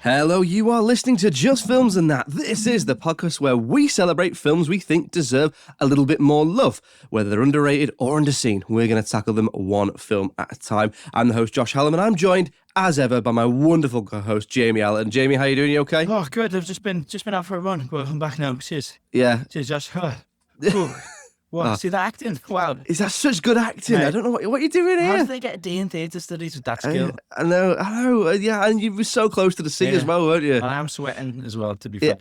Hello, you are listening to Just Films and That. This is the podcast where we celebrate films we think deserve a little bit more love. Whether they're underrated or underseen, we're going to tackle them one film at a time. I'm the host, Josh Hallam, and I'm joined, as ever, by my wonderful co-host, Jamie Allen. Jamie, how you doing? You okay? Oh, good. I've just been out for a run, but I'm back now. Cheers. Yeah. Cheers, Josh. What? See that acting? Wow. Is that such good acting? Mate. I don't know what you're doing How here. did they get a D in theatre studies with that skill? I know. Yeah, and you were so close to the sea as well, weren't you? And I'm sweating as well, to be fair.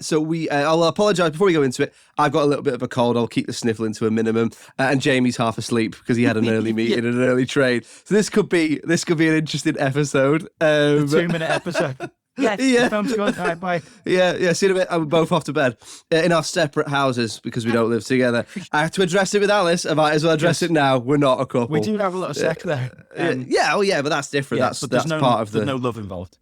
So I'll apologise before we go into it. I've got a little bit of a cold. I'll keep the sniffling to a minimum. And Jamie's half asleep because he had an early meeting and an early train. So this could be an interesting episode. A 2-minute episode. Yes, the film's good. All right, bye. Yeah. See you in a bit. We're both off to bed in our separate houses because we don't live together. I have to address it with Alice. I might as well address it now. We're not a couple. We do have a lot of sex there. But that's different. Yeah, that's part of the. There's no love involved.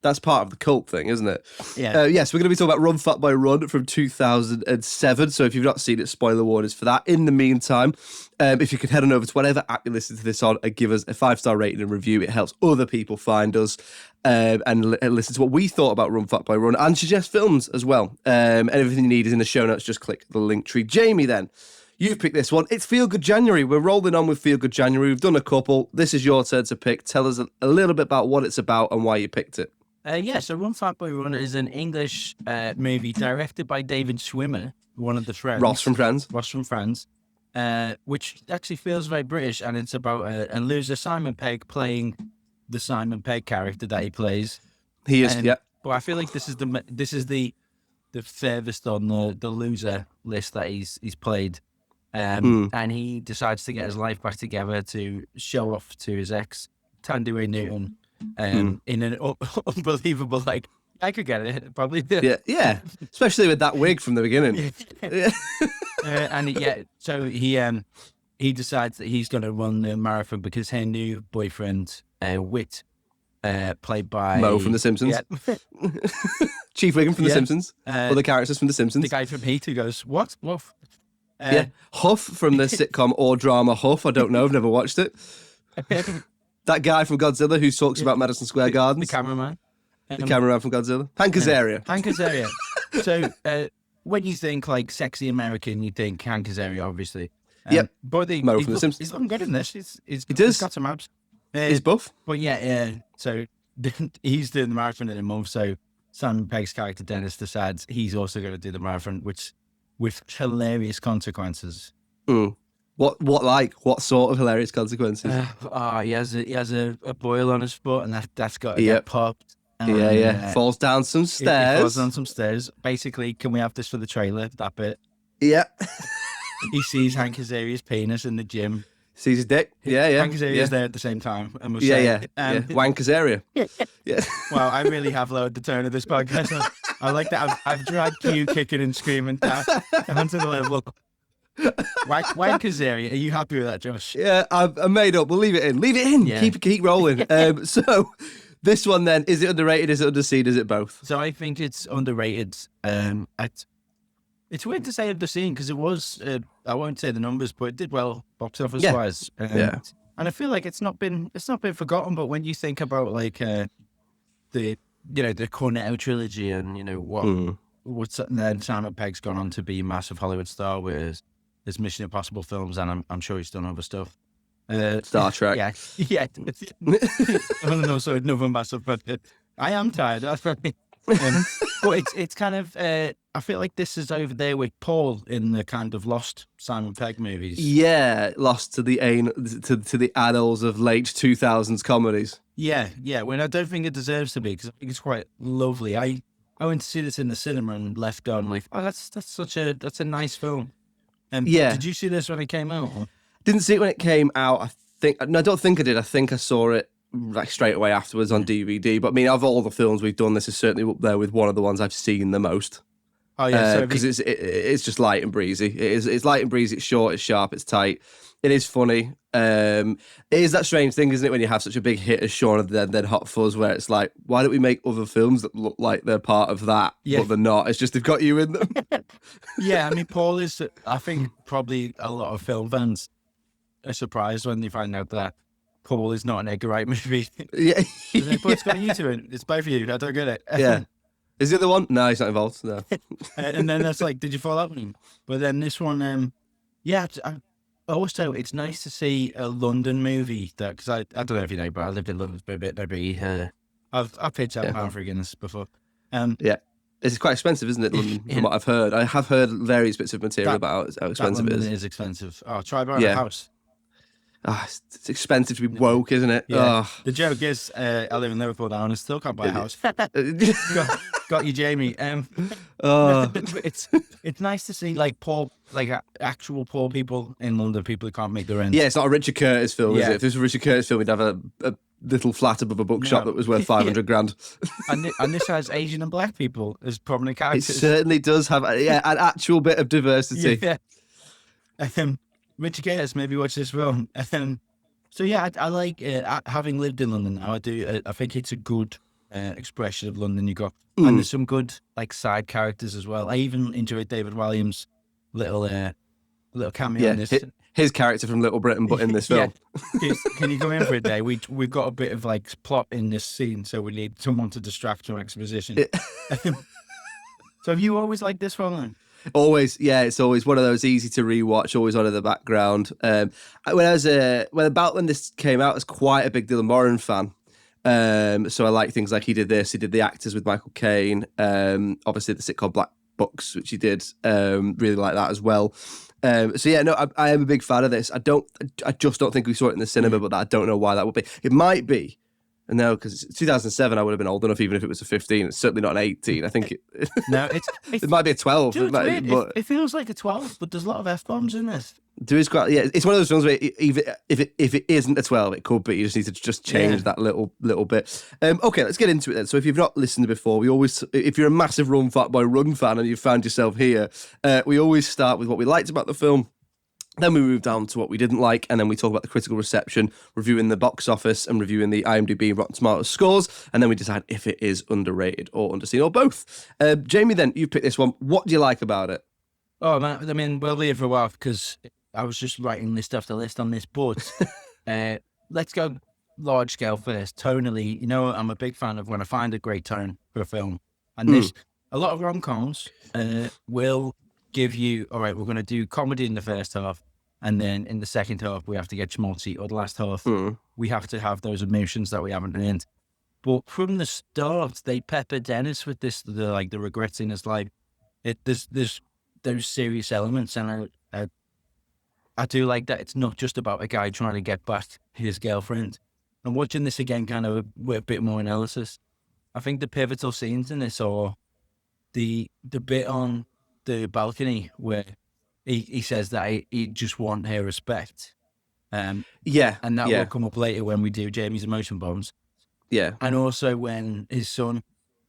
That's part of the cult thing, isn't it? Yeah. Yes, we're going to be talking about Run Fatboy Run from 2007. So if you've not seen it, spoiler warnings for that. In the meantime, if you could head on over to whatever app you listen to this on and give us a 5-star rating and review, it helps other people find us and listen to what we thought about Run Fatboy Run and suggest films as well. And everything you need is in the show notes. Just click the link tree. Jamie, then. You've picked this one. It's Feel Good January. We're rolling on with Feel Good January. We've done a couple. This is your turn to pick. Tell us a little bit about what it's about and why you picked it. So Run Fatboy Run is an English movie directed by David Schwimmer, one of the friends. Ross from Friends. Which actually feels very British, and it's about a loser, Simon Pegg, playing the Simon Pegg character that he plays. He is, yeah. But I feel like this is the furthest on the loser list that he's played. And he decides to get his life back together to show off to his ex, Tandy Newton. In an unbelievable, I could get it probably. Yeah, especially with that wig from the beginning. So he decides that he's going to run the marathon because her new boyfriend, Whit, played by Mo from The Simpsons, Chief Wiggum from The Simpsons, other characters from The Simpsons, the guy from Heat who goes, "What? Woof." Huff from the sitcom or drama Huff. I don't know. I've never watched it. That guy from Godzilla who talks about Madison Square Gardens. The cameraman. The cameraman from Godzilla. Hank Azaria. Hank Azaria. So when you think sexy American, you think Hank Azaria, obviously. Yep. But Mo from The Simpsons. He's looking good in this. He's got some abs. He's buff. But so he's doing the marathon in a month. So Simon Pegg's character Dennis decides he's also going to do the marathon, which with hilarious consequences. What sort of hilarious consequences? He has a boil on his foot, and that's got to get popped. Falls down some stairs. He falls down some stairs. Basically, can we have this for the trailer? That bit. Yeah. He sees Hank Azaria's penis in the gym. Sees his dick. Yeah. Hank Azaria's there at the same time. I must say. Wank Azaria. Yeah. Wow, I really have lowered the tone of this podcast. I like that. I've dragged you kicking and screaming down to the level. Wank Azaria, are you happy with that, Josh? Yeah, I'm made up. We'll leave it in. Leave it in. Yeah. Keep rolling. So this one then, is it underrated? Is it underseen? Is it both? So I think it's underrated. It's weird to say underseen because it was. I won't say the numbers, but it did well box office wise. And I feel like it's not been forgotten. But when you think about the Cornetto trilogy and what's then Simon Pegg's gone on to be a massive Hollywood star with his Mission Impossible films, and I'm sure he's done other stuff. Star Trek. Yeah. Also another massive. But I am tired. That's right. But it's kind of. I feel like this is over there with Paul in the kind of lost Simon Pegg movies. Yeah, lost to the annals of late 2000s comedies. Yeah. When I don't think it deserves to be because I think it's quite lovely. I went to see this in the cinema and left going like, oh, that's a nice film. Did you see this when it came out? Didn't see it when it came out. I don't think I did. I think I saw it straight away afterwards on DVD. But I mean, of all the films we've done, this is certainly up there with one of the ones I've seen the most. Oh yeah, because it's just light and breezy. It's light and breezy. It's short. It's sharp. It's tight. It is funny. It is that strange thing, isn't it, when you have such a big hit as Shaun of the Dead, then Hot Fuzz, where it's like, why don't we make other films that look like they're part of that, but they're not? It's just they've got you in them. Yeah, I mean, Paul is, I think, probably a lot of film fans are surprised when they find out that Paul is not an Edgar Wright movie. Yeah. But it's got you to it. It's both of you. I don't get it. Yeah. Is the other one? No, he's not involved. No. And then that's like, did you fall out with him? But then this one, I always tell you, it's nice to see a London movie that, because I don't know if you know, but I lived in London for a bit. Maybe I've paid £7 for a Guinness before. Yeah. It's quite expensive, isn't it, London, from what I've heard? I have heard various bits of material about how expensive it is. It is expensive. Oh, try buying a house. It's expensive to be woke, isn't it? Yeah. The joke is, I live in Liverpool now and I still can't buy a house. got you, Jamie. It's nice to see like poor, like actual poor people in London, people who can't make their rent. Yeah, it's not a Richard Curtis film, is it? If this was a Richard Curtis film, we'd have a little flat above a bookshop that was worth 500 grand. And this has Asian and black people as prominent characters. It certainly does have an actual bit of diversity. Yeah. Richard Curtis, maybe watch this film. So yeah, I like having lived in London now. I think it's a good expression of London you got, and there's some good like side characters as well. I even enjoyed David Walliams' little cameo in this. His character from Little Britain, but in this film. Can you come in for a day? We've got a bit of like plot in this scene, so we need someone to distract from exposition. So have you always liked this film then? Always, yeah. It's always one of those easy to rewatch, always on in the background. When this came out, I was quite a big Dylan Moran fan. So I like things like he did this. He did The Actors with Michael Caine. Obviously the sitcom Black Books, which he did. Really like that as well. So yeah, no, I am a big fan of this. I just don't think we saw it in the cinema, but I don't know why that would be. It might be. No, because it's 2007, I would have been old enough, even if it was a 15. It's certainly not an 18. I think it might be a 12. Dude, it feels like a 12, but there's a lot of F-bombs in this. There is quite, yeah. It's one of those films where even if it isn't a 12, it could be. You just need to change that little bit. Okay, let's get into it then. So if you've not listened before, if you're a massive Run Fatboy Run fan and you've found yourself here, we always start with what we liked about the film. Then we move down to what we didn't like, and then we talk about the critical reception, reviewing the box office and reviewing the IMDb Rotten Tomatoes scores, and then we decide if it is underrated or underseen or both. Jamie, then, you picked this one. What do you like about it? Oh, man, I mean, we'll leave for a while because I was just writing list after list on this, but let's go large scale first. Tonally, I'm a big fan of when I find a great tone for a film, and a lot of rom-coms will give you, all right, we're going to do comedy in the first half, and then in the second half, we have to get schmaltzy, or the last half, we have to have those emotions that we haven't earned. But from the start, they pepper Dennis with this, the regrets in his life. There's those serious elements, and I do like that it's not just about a guy trying to get back his girlfriend. And watching this again, kind of with a bit more analysis, I think the pivotal scenes in this are the bit on the balcony where he says that he just want her respect. And that will come up later when we do Jamie's emotion bombs. Yeah. And also when his son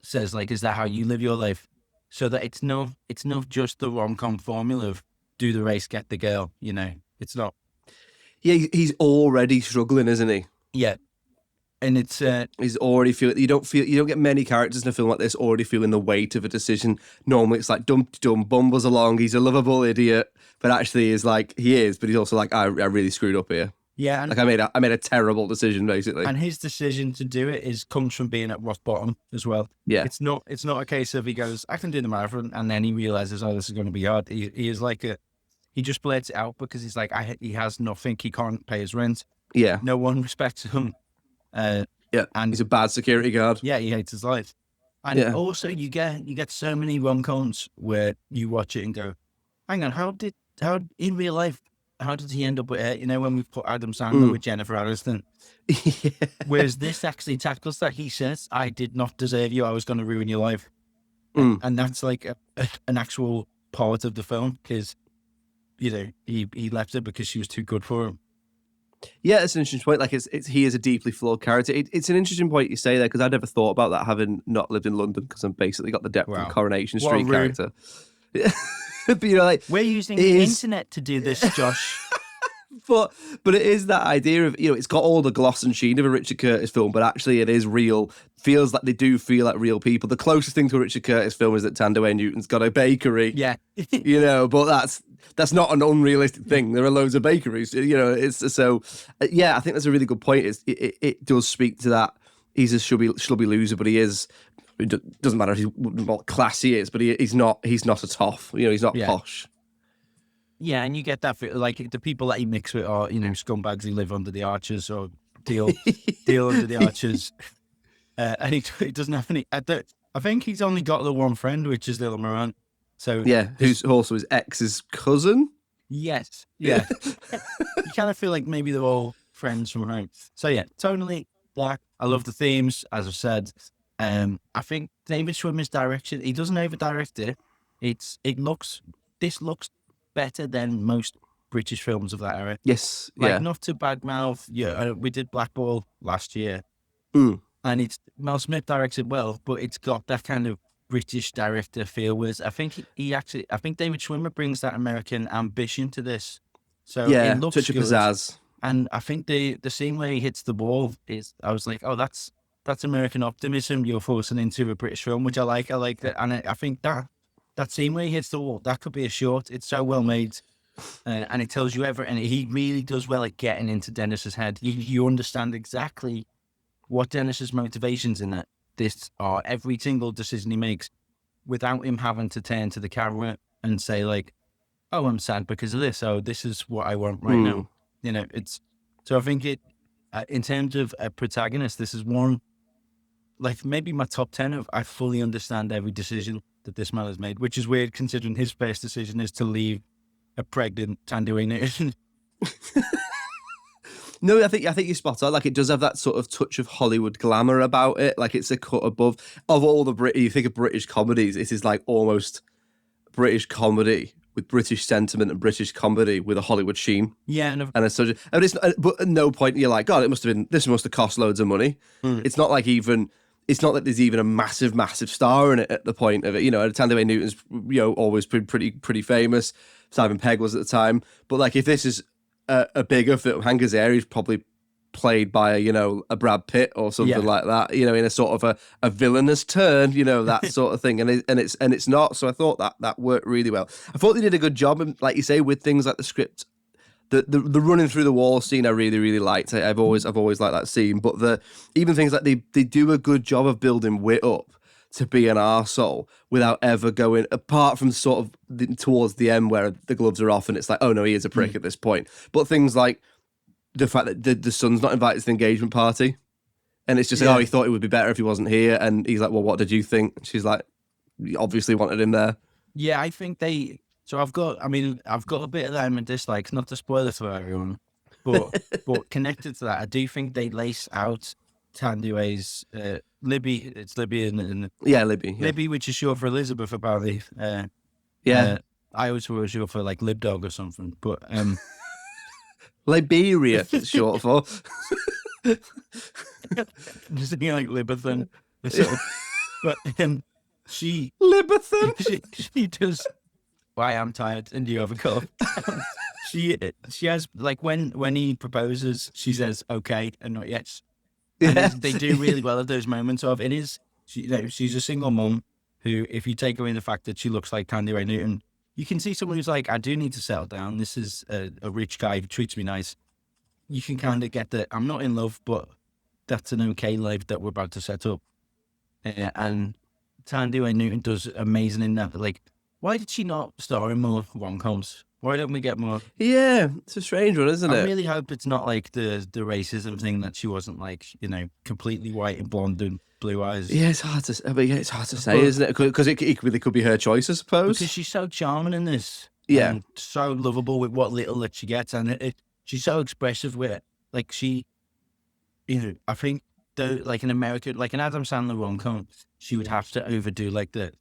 says, like, is that how you live your life? So that it's not just the rom-com formula of do the race, get the girl, It's not. Yeah, he's already struggling, isn't he? Yeah. And it's he's already feeling. You don't get many characters in a film like this already feeling the weight of a decision. Normally, it's like dumb bumbles along. He's a lovable idiot, but actually, he is. But he's also like, I really screwed up here. Yeah, like I made a terrible decision basically. And his decision to do it comes from being at rock bottom as well. Yeah, it's not a case of he goes, I can do the marathon, and then he realizes, oh, this is going to be hard. He is like he just blurts it out because he's like, he has nothing. He can't pay his rent. Yeah, no one respects him. And he's a bad security guard. Yeah, he hates his life. And also you get so many rom-coms where you watch it and go, hang on, how in real life, how did he end up with her? When we put Adam Sandler with Jennifer Aniston. Yeah. Whereas this actually tackles that. He says, I did not deserve you. I was going to ruin your life. And that's like an actual part of the film because, he left her because she was too good for him. Yeah, it's an interesting point. Like, he is a deeply flawed character. It's an interesting point you say there because I never thought about that having not lived in London because I'm basically got the depth of Coronation Street character. But we're using the internet to do this, Josh. but it is that idea of, it's got all the gloss and sheen of a Richard Curtis film, but actually it is real. Feels like they do feel like real people. The closest thing to a Richard Curtis film is that Tandaway Newton's got a bakery. Yeah. But that's not an unrealistic thing. There are loads of bakeries. It's so. Yeah, I think that's a really good point. It does speak to that. He's a schlubby loser, but he is. It doesn't matter what class he is, but he's not a toff. He's not posh. Yeah, and you get that like the people that he mixed with are scumbags who live under the arches or deal under the arches, and he doesn't have any. I think he's only got the one friend, which is Little Moran. So yeah, who's also his ex's cousin. Yes, yeah. You kind of feel like maybe they're all friends from home. So yeah, tonally black. I love the themes, as I've said. I think David Schwimmer's direction. He doesn't over direct it. This looks better than most British films of that era. Yes, not to badmouth. Yeah, we did Black Ball last year, and Mel Smith directs it well, but it's got that kind of British director feel. Whereas I think I think David Schwimmer brings that American ambition to this. So it looks touch of good. pizzazz. And I think the scene where he hits the wall I was like, oh, that's American optimism you're forcing into a British film, which I like. I like that, and I think that scene where he hits the wall, that could be a short. It's so well made, and it tells you everything. And he really does well at getting into Dennis's head. You understand exactly what Dennis's motivations in this are. Every single decision he makes, without him having to turn to the camera and say like, "Oh, I'm sad because of this. Oh, this is what I want right now." So I think in terms of a protagonist, this is one, like maybe my top 10 of I fully understand every decision that this man has made, which is weird considering his first decision is to leave a pregnant Tandaway Newton. No, I think you're spot on. Like, it does have that sort of touch of Hollywood glamour about it. Like, it's a cut above. Of all the you think of British comedies, this is like almost British comedy with British sentiment and British comedy with a Hollywood sheen. Yeah, but at no point you're like, God, this must have cost loads of money. It's not like that there's even a massive star in it at the point of it. Tandaway Newton's always been pretty famous. Simon Pegg was at the time. But like, if this is a bigger film, Hank Azaria's probably played by a Brad Pitt or something like that. In a sort of a villainous turn. That sort of thing. And it's not. So I thought that worked really well. I thought they did a good job, and like you say, with things like the script. The running through the wall scene I really, really liked. I've always liked that scene. But even things like they do a good job of building Wit up to be an arsehole without ever going, apart from sort of towards the end where the gloves are off and it's like, oh no, he is a prick at this point. But things like the fact that the son's not invited to the engagement party, and it's just like, oh, he thought it would be better if he wasn't here, and he's like, well, what did you think? She's like, you obviously wanted him there. Yeah, I think So I've got a bit of them and dislikes, not to spoil it for everyone, but connected to that, I do think they lace out Tandaway's Libby. It's Libby and Libby. Yeah. Libby, which is short for Elizabeth, apparently. I always was short for like Libdog or something, but Liberia, it's short for. Just thinking like Liberthan. But she Liberthan. She does. Why I'm tired and you have a cough. She has like when he proposes, she says okay and not yet. Yes. They do really well at those moments of it is. She's a single mum who, if you take away the fact that she looks like Tandaway Newton, you can see someone who's like, I do need to settle down. This is a rich guy who treats me nice. You can kind of get that I'm not in love, but that's an okay life that we're about to set up. And Tandaway Newton does amazing in that. Like, why did she not star in more rom-coms? Why don't we get more? Yeah, it's a strange one, isn't it? I really hope it's not like the racism thing, that she wasn't like, completely white and blonde and blue eyes. Yeah, it's hard to say, isn't it? Because it could be her choice, I suppose. Because she's so charming in this. Yeah. And so lovable with what little that she gets. And she's so expressive with it. Like I think like in America, like an Adam Sandler rom-com, she would have to overdo like the,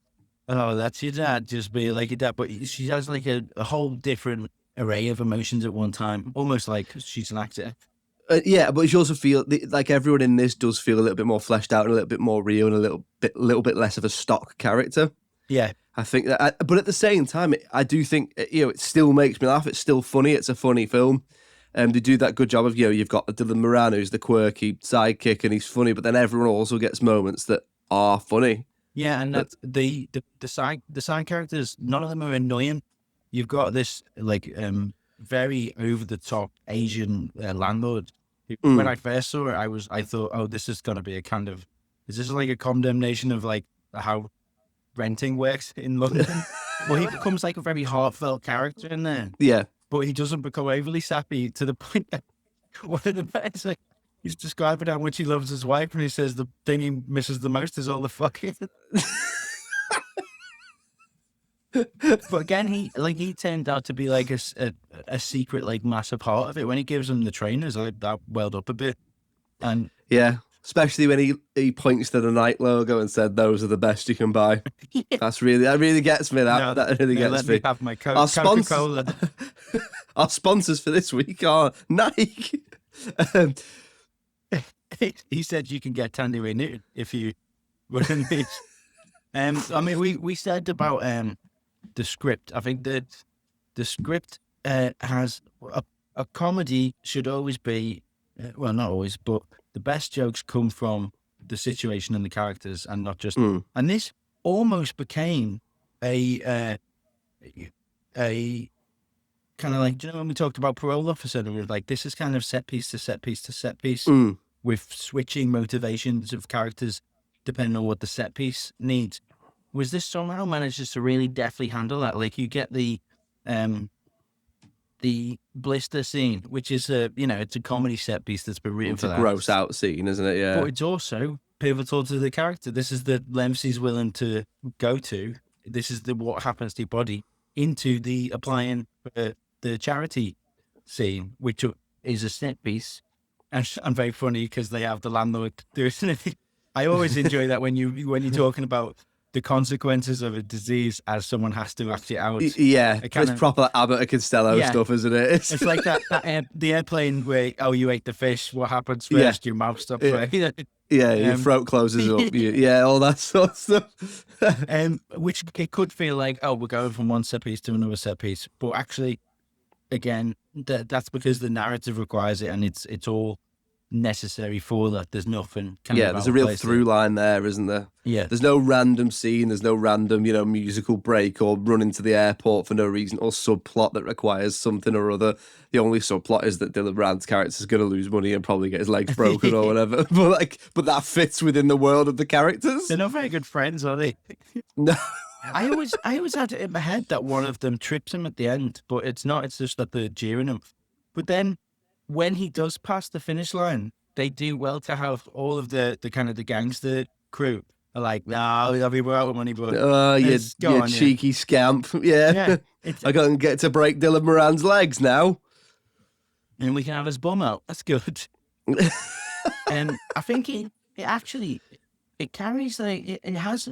oh, that's your dad, just be like your dad. But she has like a whole different array of emotions at one time, almost like she's an actor. Yeah, but you also feel like everyone in this does feel a little bit more fleshed out and a little bit more real and a little bit less of a stock character. Yeah. I think that, but at the same time, I do think, it still makes me laugh. It's still funny. It's a funny film. They do that good job of, you've got Dylan Moran, who's the quirky sidekick, and he's funny, but then everyone also gets moments that are funny. Yeah, and that's the side characters. None of them are annoying. You've got this like very over the top Asian landlord. When I first saw it, I thought, oh, this is gonna be is this like a condemnation of like how renting works in London? Well, he becomes like a very heartfelt character in there. Yeah. But he doesn't become overly sappy to the point that one of the best, like, he's describing how much he loves his wife, and he says the thing he misses the most is all the fucking. But again, he turned out to be like a secret, like, massive part of it. When he gives him the trainers, like, that welled up a bit. And yeah, especially when he points to the Nike logo and said, "Those are the best you can buy." Yeah. That really gets me. That really gets let me. Me have my Coca-Cola. Our sponsors for this week are Nike. He said you can get Tandy Newton if you run in these. I mean, we said about the script. I think that the script has a comedy should always be, well, not always, but the best jokes come from the situation and the characters, and not just. And this almost became a kind of like, do you know when we talked about Parole Officer, and we were like, this is kind of set piece to set piece to set piece, with switching motivations of characters depending on what the set piece needs. Was this somehow manages to really deftly handle that? Like, you get the blister scene, which is it's a comedy set piece that's been written for that. It's a gross out scene, isn't it? Yeah. But it's also pivotal to the character. This is the lengths he's willing to go to. This is what happens to your body into the applying the charity scene, which is a set piece, and very funny because they have the landlord doing it. I always enjoy that when you're talking about the consequences of a disease as someone has to act it out. Yeah, it's proper Abbott and Costello stuff, isn't it? It's like the airplane where, oh, you ate the fish, what happens first? Your mouth stops. Your throat closes up. All that sort of stuff. Which it could feel like, oh, we're going from one set piece to another set piece, but actually, again, that's because the narrative requires it, and it's all necessary for that. There's nothing there's a real through line there, isn't there? Yeah, there's no random scene, there's no random musical break or run into the airport for no reason, or subplot that requires something or other. The only subplot is that Dylan Brand's character is going to lose money and probably get his legs broken or whatever, but that fits within the world of the characters. They're not very good friends, are they? No. I always had it in my head that one of them trips him at the end, but it's not. It's just that they're jeering him. But then when he does pass the finish line, they do well to have all of the kind of the gangster crew are like, "No, we're out of money, but you cheeky scamp." Yeah. I can't get to break Dylan Moran's legs now, and we can have his bum out. That's good. And I think it actually carries it has.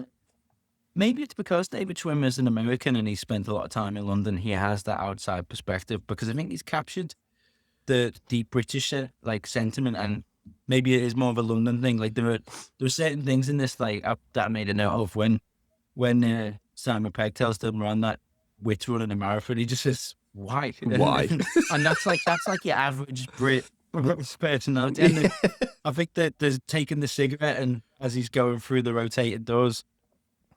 Maybe it's because David Schwimmer is an American and he spent a lot of time in London. He has that outside perspective, because I think he's captured the deep British sentiment, and maybe it is more of a London thing. Like, there are certain things in this that I made a note of when Simon Pegg tells them around that Wit's running a marathon. He just says, "Why?" And that's like your average Brit personality. And I think that there's taking the cigarette, and as he's going through the rotating doors,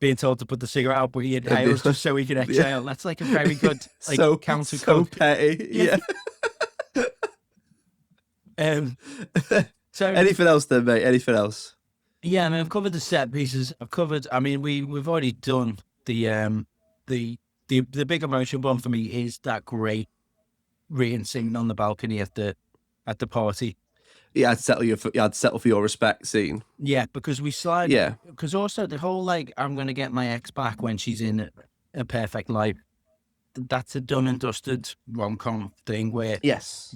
being told to put the cigarette out, but he inhales just so he can exhale. That's like a very good counter. So petty. Yeah. So anything else then, mate? Anything else? Yeah, I mean, I've covered the set pieces. We've already done the big emotion one for me is that great Rian singing on the balcony at the party. Yeah, I'd settle for your respect scene. Yeah, because we slide. Yeah, because also the whole I'm going to get my ex back when she's in a perfect life. That's a done and dusted rom-com thing where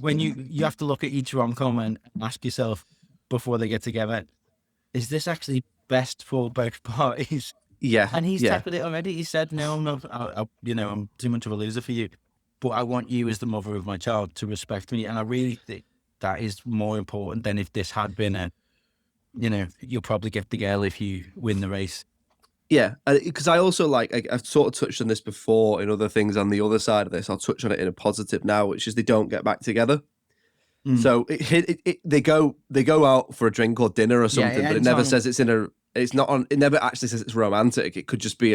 when you have to look at each rom-com and ask yourself before they get together, is this actually best for both parties? Yeah, and he's tackled it already. He said, "No, I'm not. I'm too much of a loser for you, but I want you as the mother of my child to respect me." And I really think that is more important than if this had been you'll probably get the girl if you win the race. Yeah, because I also I've sort of touched on this before in other things on the other side of this. I'll touch on it in a positive now, which is they don't get back together. So they go out for a drink or dinner or something, but it never says it's not on. It never actually says it's romantic. It could just be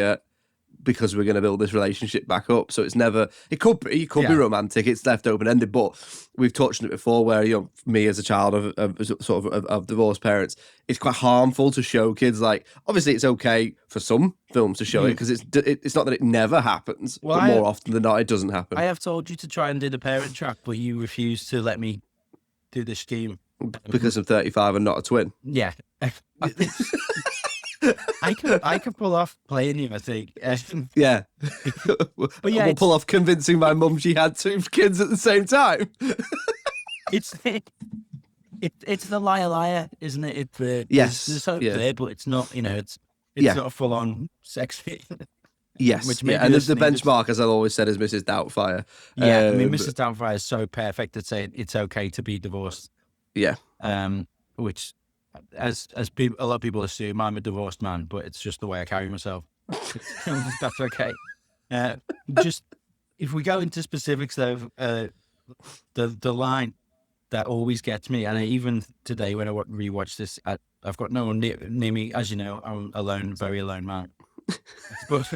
because we're going to build this relationship back up. So it's never. It could be romantic. It's left open ended. But we've touched on it before, where me as a child of divorced parents, it's quite harmful to show kids. Like, obviously, it's okay for some films to show it because it's not that it never happens, but more often than not, it doesn't happen. I have told you to try and do the Parent Trap, but you refuse to let me do the scheme because I'm 35 and not a twin. Yeah. I could pull off playing you, I think. Yeah. But yeah, we'll pull off convincing my mum she had 2 kids at the same time. It's the liar, isn't it? Yes. There's hope there, but it's not, it's not a full-on sex scene. Yes. Which and the benchmark, as I've always said, is Mrs. Doubtfire. Yeah, I mean, Mrs. Doubtfire is so perfect at saying it's okay to be divorced. Yeah. Which, as people, a lot of people assume I'm a divorced man, but it's just the way I carry myself. That's okay. Just if we go into specifics, though, the line that always gets me, and even today when I rewatch this, I've got no one near me. As you know, I'm alone, very alone man. But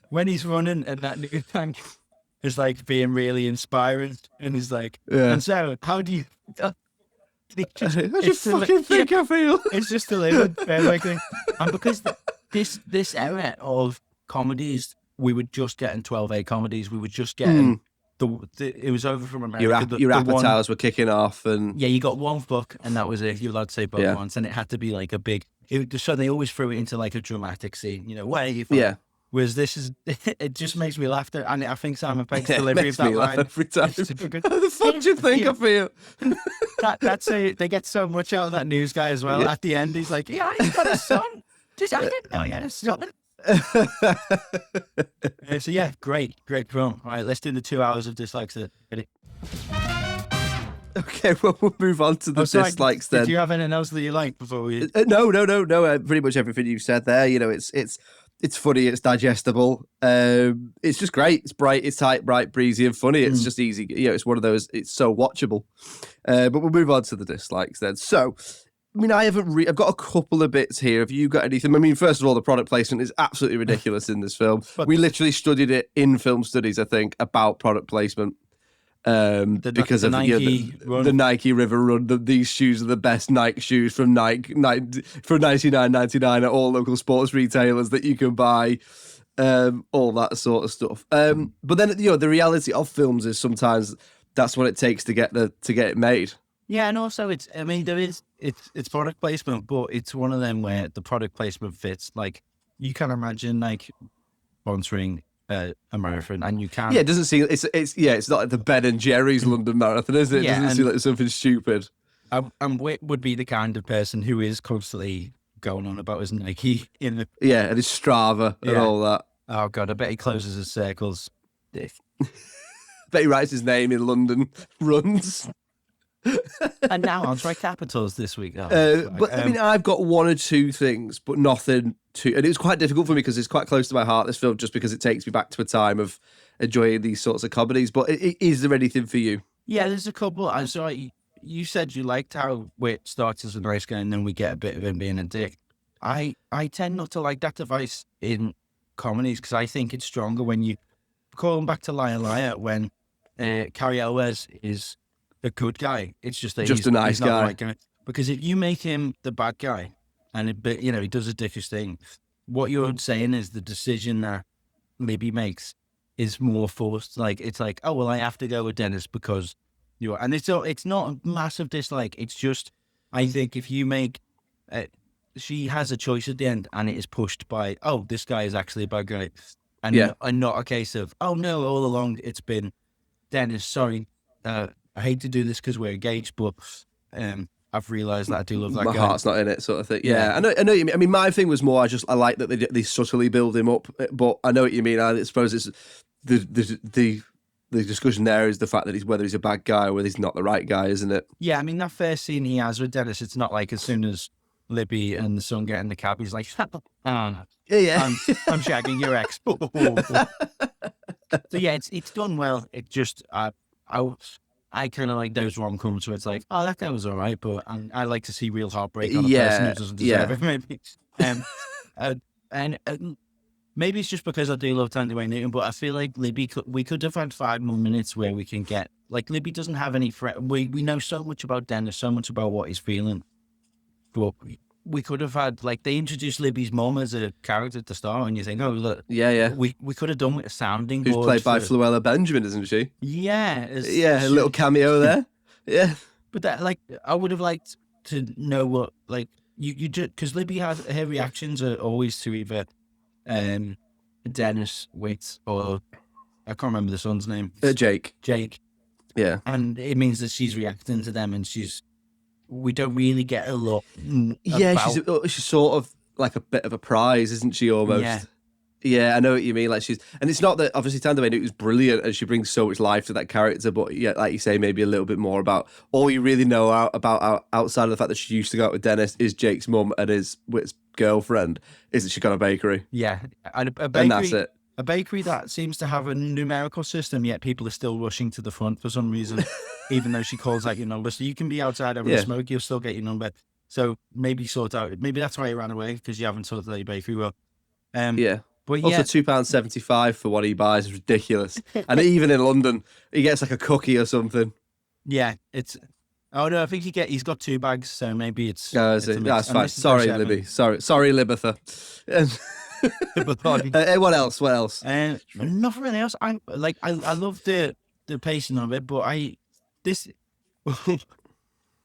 when he's running and that new tank is like being really inspiring, and he's like, and so how do you? How do you fucking think I feel? It's just delivered perfectly. And because this era of comedies, we were just getting 12A comedies. We were just getting it was over from America. Your Apatows were kicking off, and you got one book, and that was it. You're allowed to say book once, and it had to be like a big. So they always threw it into like a dramatic scene. Where are you from? Yeah. Whereas it just makes me laugh. And I think Simon Pegg's delivery of that line every time. How the fuck do you think I feel? That's they get so much out of that news guy as well. At the end, he's like, "Yeah, he's got a son. I didn't know he had a son." So yeah, great film. All right, let's do the 2 hours of dislikes. Ready? Okay, well, we'll move on to the dislikes then. Did you have anything else that you liked before we? No. Pretty much everything you've said there. It's funny, it's digestible. It's just great. It's bright, it's tight, bright, breezy, and funny. It's just easy. It's one of those. It's so watchable. But we'll move on to the dislikes then. So, I mean, I've got a couple of bits here. Have you got anything? I mean, first of all, the product placement is absolutely ridiculous in this film. We literally studied it in film studies, I think, about product placement. Because of the Nike River Run. These shoes are the best Nike shoes from Nike for $99.99 at all local sports retailers that you can buy. All that sort of stuff. But then the reality of films is sometimes that's what it takes to get it made. Yeah, and also it's product placement, but it's one of them where the product placement fits. Like you can imagine like sponsoring a marathon, and you can. Yeah, it doesn't seem it's not like the Ben and Jerry's London Marathon, is it? It doesn't seem like something stupid. And Whit would be the kind of person who is constantly going on about his Nike and his Strava and all that. Oh God, I bet he closes his circles. Bet he writes his name in London runs. And now I'll try capitals this week. But I mean, I've got one or two things, but nothing too. And it's quite difficult for me because it's quite close to my heart, this film, just because it takes me back to a time of enjoying these sorts of comedies. But is there anything for you? Yeah, there's a couple. I'm sorry, you said you liked how Whit starts as a nice guy and then we get a bit of him being a dick. I tend not to like that device in comedies because I think it's stronger when you call him back to Liar Liar when Cary Elwes is a good guy. It's just that he's a nice guy. guy. Right guy. Because if you make him the bad guy and he does a dickish thing, what you're saying is the decision that Libby makes is more forced. Like it's like, oh well, I have to go with Dennis because you are. And it's not a massive dislike. It's just I think if you make she has a choice at the end and it is pushed by, oh, this guy is actually a bad guy, and not a case of, oh no, all along it's been Dennis. Sorry. I hate to do this because we're engaged, but I've realised that I do love that guy. My heart's not in it, sort of thing. Yeah, I know what you mean. I mean, my thing was more, I like that they subtly build him up, but I know what you mean. I suppose it's the discussion there is the fact that whether he's a bad guy or whether he's not the right guy, isn't it? Yeah, I mean, that first scene he has with Dennis, it's not like as soon as Libby and the son get in the cab, he's like, I'm shagging your ex. So yeah, it's done well. It just, I kind of like those rom-coms where it's like, oh, that guy was all right, but I like to see real heartbreak on a person who doesn't deserve it, maybe. Um, uh, and maybe it's just because I do love Tandy Wayne Newton, but I feel like we could have had 5 more minutes where we can get, like, Libby doesn't have any threat. We know so much about Dennis, so much about what he's feeling. But we could have had, like, they introduced Libby's mom as a character at the start, and you think, oh, look. We could have done with a sounding board. Who's played by Fluella Benjamin, isn't she? Yeah. A little cameo there. Yeah. But that, like, I would have liked to know what, like, you just, because Libby has, her reactions are always to either Dennis Waits or, I can't remember the son's name. Jake. Yeah. And it means that she's reacting to them, and we don't really get a lot. Yeah, she's sort of like a bit of a prize, isn't she, almost? Yeah, I know what you mean. Like, and it's not that, obviously, Tandy Wayne Newton is brilliant and she brings so much life to that character, but yeah, like you say, maybe a little bit more about all you really know about outside of the fact that she used to go out with Dennis is Jake's mum and his girlfriend is that she got a bakery. Yeah, and a bakery, and that's it. A bakery that seems to have a numerical system, yet people are still rushing to the front for some reason, even though she calls out your number. So you can be outside having a smoke, you'll still get your number. So maybe sort out. Maybe that's why he ran away, because you haven't sorted out your bakery well. But also, £2.75 for what he buys is ridiculous. And even in London, he gets like a cookie or something. Yeah, it's. Oh no, I think he's got 2 bags, so maybe it's. That's fine. Sorry, Libby. Sorry, Libitha. What else? Nothing really else. I love the pacing of it, but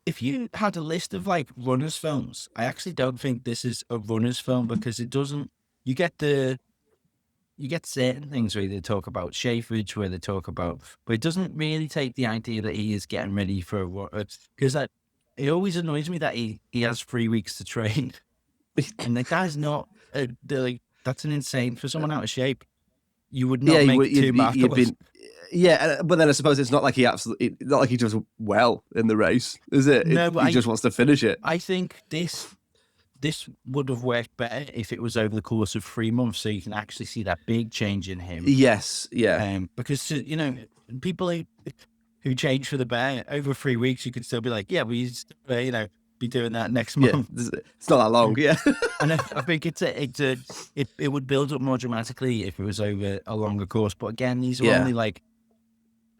if you had a list of like runners films, I actually don't think this is a runners film, because it doesn't. You get certain things where they talk about Shafridge, where they talk about, but it doesn't really take the idea that he is getting ready for what, because it always annoys me that he has 3 weeks to train, and the guy's not. That's an insane for someone out of shape. You would not make 2 marathons. But then I suppose it's not like he does well in the race, is it? No, but he just wants to finish it. I think this would have worked better if it was over the course of 3 months, so you can actually see that big change in him. Yes, yeah. Because people who change for the better over 3 weeks, you could still be like, yeah, we be doing that next month. Yeah, it's not that long, yeah. And I think it would build up more dramatically if it was over a longer course. But again, these are only like.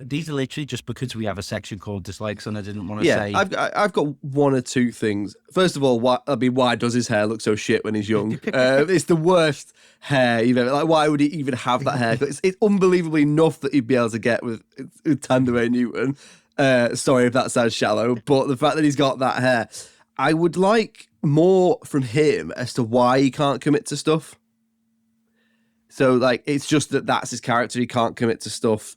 These are literally just because we have a section called dislikes, and I didn't want to say. I've got 1 or 2 things. First of all, why does his hair look so shit when he's young? It's the worst hair you've ever. Like, why would he even have that hair? It's unbelievably enough that he'd be able to get with Tandy Wayne Newton. Sorry if that sounds shallow, but the fact that he's got that hair, I would like more from him as to why he can't commit to stuff. So, like, it's just that's his character. He can't commit to stuff.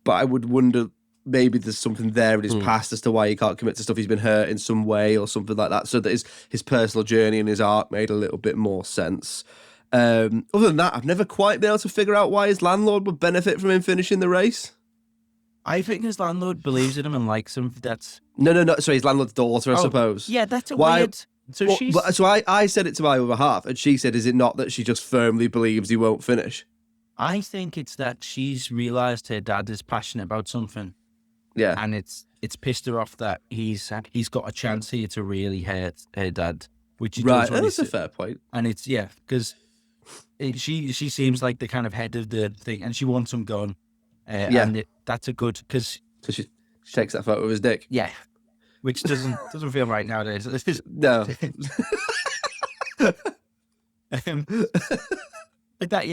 But I would wonder, maybe there's something there in his past as to why he can't commit to stuff. He's been hurt in some way or something like that, so that his personal journey and his arc made a little bit more sense. Other than that, I've never quite been able to figure out why his landlord would benefit from him finishing the race. I think his landlord believes in him and likes him. That's no. Sorry, his landlord's daughter, I suppose. Yeah, that's weird. So I said it to my other half, and she said, "Is it not that she just firmly believes he won't finish?" I think it's that she's realised her dad is passionate about something. Yeah. And it's pissed her off that he's got a chance here to really hurt her dad. Which he does. That's a fair point. And it's, because she seems like the kind of head of the thing, and she wants him gone. And that's a good, because... So she takes that photo of his dick? Yeah. Which doesn't feel right nowadays. No. Like that,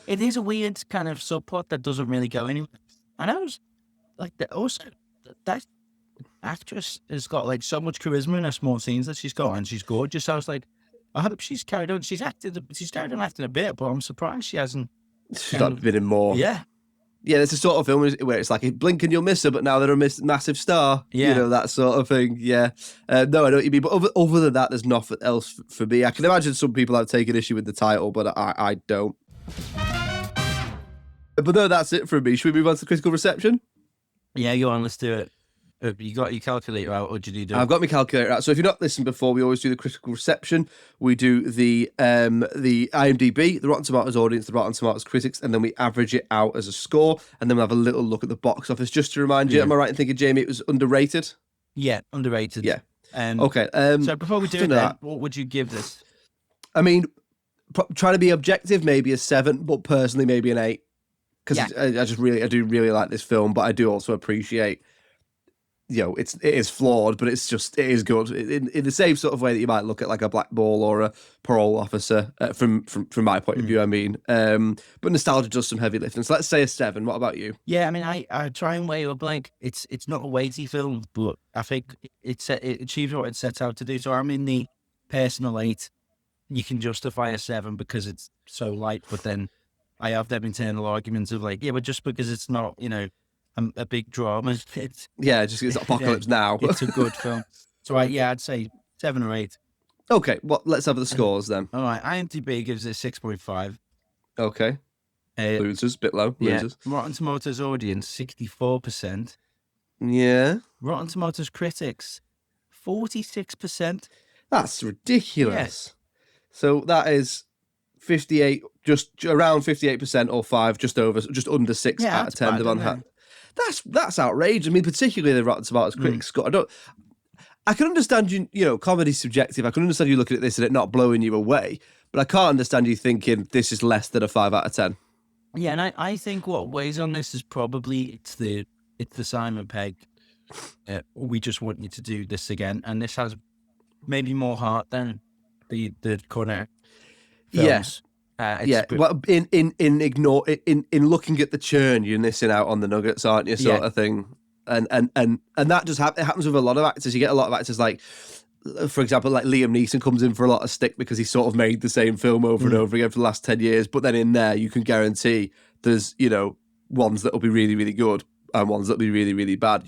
it is a weird kind of subplot that doesn't really go anywhere. And I was like, that actress has got like so much charisma in her small scenes that she's got, and she's gorgeous. I was like, I hope she's carried on. She's carried on acting a bit, but I'm surprised she hasn't. She's not been in more. Yeah. Yeah, it's a sort of film where it's like, blink and you'll miss her, but now they're a massive star. Yeah. That sort of thing. Yeah. No, I know what you mean. But other than that, there's nothing else for me. I can imagine some people have taken issue with the title, but I don't. But no, that's it from me. Should we move on to critical reception? Yeah, go on, let's do it. You got your calculator out, or did you do? I've got my calculator out. So if you've not listened before, we always do the critical reception. We do the IMDb, the Rotten Tomatoes audience, the Rotten Tomatoes critics, and then we average it out as a score. And then we'll have a little look at the box office. Just to remind you, am I right in thinking, Jamie, it was underrated? Yeah, underrated. Yeah. Okay. So before we do that, what would you give this? I mean, trying to be objective, maybe a 7, but personally, maybe an 8. Because I do really like this film, but I do also appreciate, it is flawed, but it is good in the same sort of way that you might look at like a black ball or a parole officer from my point of view. I mean, but nostalgia does some heavy lifting. So let's say a 7. What about you? Yeah, I mean, I try and weigh up like it's not a weighty film, but I think it achieves what it sets out to do. So I'm in the personal 8. You can justify a 7 because it's so light, but then I have them internal arguments of like, but just because it's not, a big drama, it's Apocalypse Now. It's a good film. So I'd say 7 or 8. Okay, well, let's have the scores then. All right, IMDb gives it 6.5. Okay. Losers, bit low. Losers. Rotten Tomatoes audience 64%. Yeah. Rotten Tomatoes critics 46%. That's ridiculous. Yeah. So that is 58, just around 58% or 5, just under 6 out of 10 on hand. That's outrageous. I mean, particularly the Rotten Tomatoes critics. I can understand comedy's subjective. I can understand you looking at this and it not blowing you away, but I can't understand you thinking this is less than a 5 out of 10. Yeah, and I think what weighs on this is probably it's the Simon Pegg. We just want you to do this again, and this has maybe more heart than the Cornet films. Yes. Well, in looking at the churn, you're missing out on the nuggets, aren't you? Sort of thing, and that just it happens with a lot of actors. You get a lot of actors like, for example, like Liam Neeson comes in for a lot of stick because he sort of made the same film over and over again for the last 10 years. But then in there, you can guarantee there's ones that will be really, really good and ones that will be really, really bad.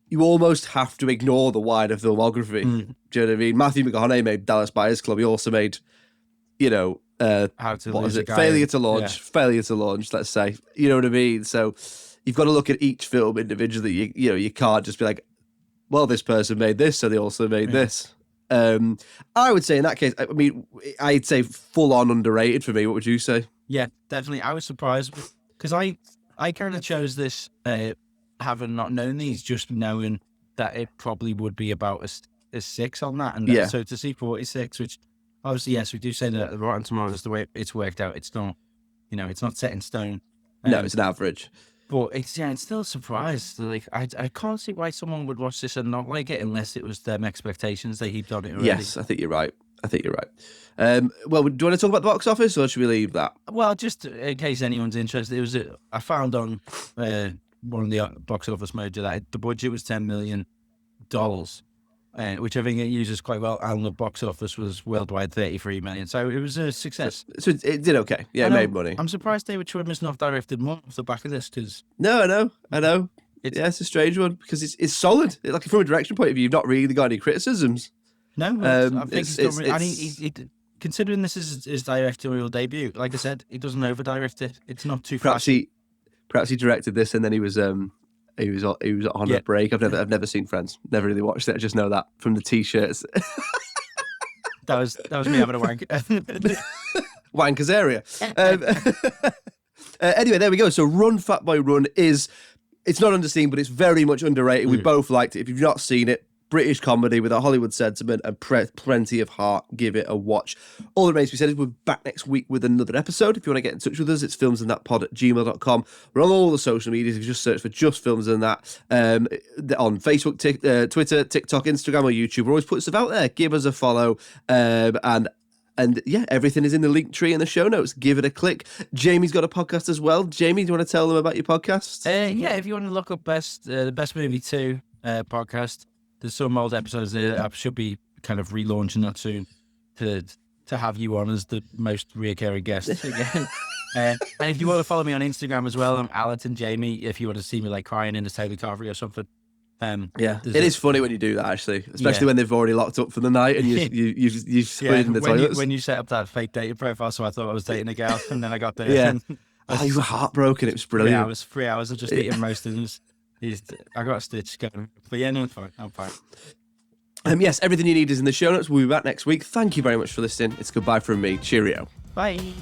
You almost have to ignore the wider filmography. Do you know what I mean? Matthew McConaughey made Dallas Buyers Club. He also made, Failure to launch, let's say. You know what I mean? So you've got to look at each film individually. You can't just be like, well, this person made this, so they also made this. I would say in that case, I mean, I'd say full on underrated for me. What would you say? Yeah, definitely. I was surprised because I kind of chose this having not known these, just knowing that it probably would be about a 6 on that. And so to see 46, which obviously, yes, we do say that the Rotten Tomatoes, the way it's worked out, it's not, it's not set in stone. No, it's an average. But it's still a surprise. Like I can't see why someone would watch this and not like it unless it was them expectations they heaped on it already. Yes, I think you're right. Well, do you want to talk about the box office, or should we leave that? Well, just in case anyone's interested, I found on one of the box office mojo that the budget was $10 million, which I think it uses quite well, and the box office was worldwide $33 million. So it was a success. So it did okay. Yeah, it made money. I'm surprised David Schwimmer's not directed more off the back of this, because... No, I know. It's a strange one, because it's solid. Like, from a direction point of view, you've not really got any criticisms. No, I think considering this is his directorial debut, like I said, he doesn't over-direct it. It's not too flashy. Perhaps he directed this and then he was on a break. I've never seen Friends. Never really watched it. I just know that from the t-shirts. that was me having a wank. Wankers area. Anyway, there we go. So Run Fatboy Run it's not Underseen, but it's very much underrated. We both liked it. If you've not seen it, British comedy with a Hollywood sentiment and plenty of heart. Give it a watch. All that remains to be said is we're back next week with another episode. If you want to get in touch with us, it's filmsandthatpod@gmail.com. We're on all the social medias. If you just search for Just Films and That on Facebook, Twitter, TikTok, Instagram, or YouTube. We're always putting stuff out there. Give us a follow. And yeah, everything is in the link tree in the show notes. Give it a click. Jamie's got a podcast as well. Jamie, do you want to tell them about your podcast? Yeah, if you want to look up the Best Movie 2 podcast, there's some old episodes there. I should be kind of relaunching that soon to have you on as the most reoccurring guest again. And if you want to follow me on Instagram as well, I'm Allerton Jamie. If you want to see me like crying in a Taylor Carvery or something. It is funny when you do that, actually, especially when they've already locked up for the night and you've split in the toilets. When you set up that fake dating profile, so I thought I was dating a girl, and then I got there. Yeah. You were heartbroken. It was brilliant. 3 hours of just eating roastings. I got a stitch going. But yeah, no, I'm fine. Yes, everything you need is in the show notes. We'll be back next week. Thank you very much for listening. It's goodbye from me. Cheerio. Bye.